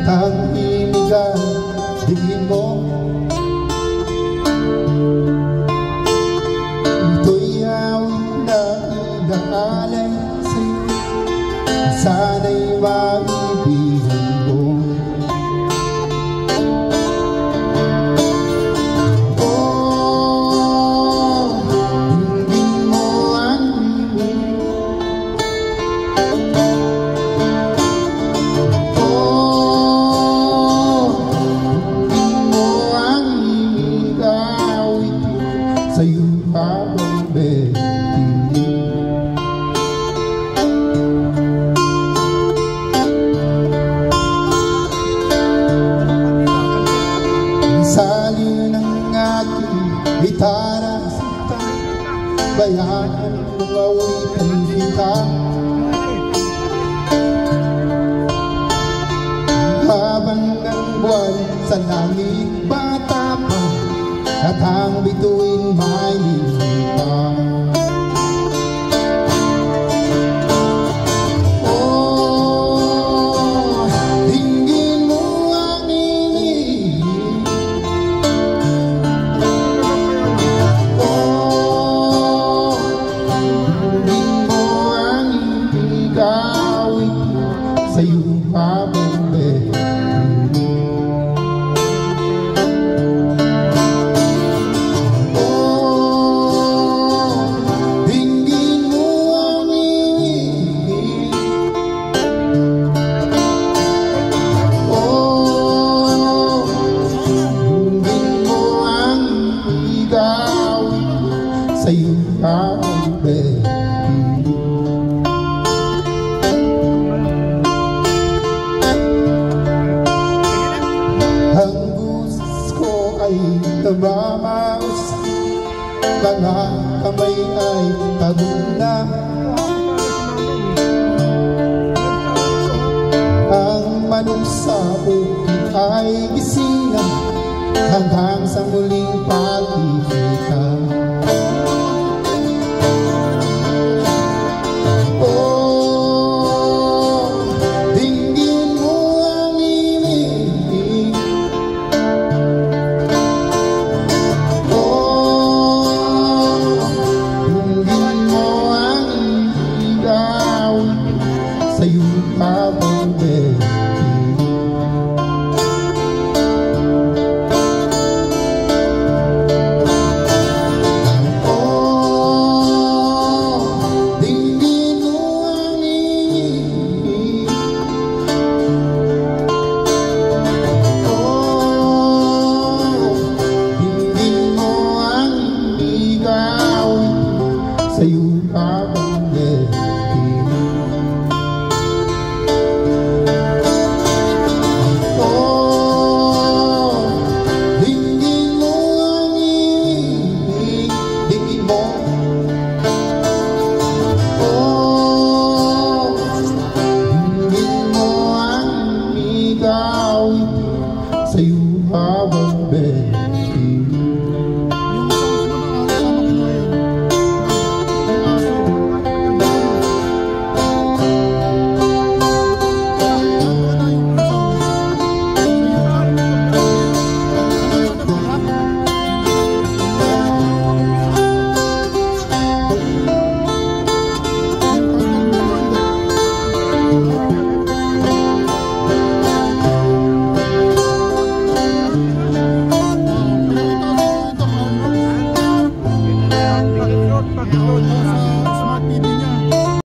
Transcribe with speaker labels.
Speaker 1: at ang inigan tingin mo. Ito'y awit na inaalay sa'yo, sana'y maibigan mo. Sa'yo habang betingin, salin ng aking gitara sa bayaan kung awitin kita. Habang ang buwan sa langit bata pa, at ang bituin may lipa. Oh, tingin mo ang inig. Oh, tingin mo ang inig, awit sa'yo habang sa'yo habang betingin. Ang busis ko ay namamaos, mga kamay ay tagong na. Ang manok sa bukid ay gising na hanggang sa muling pag-ibig.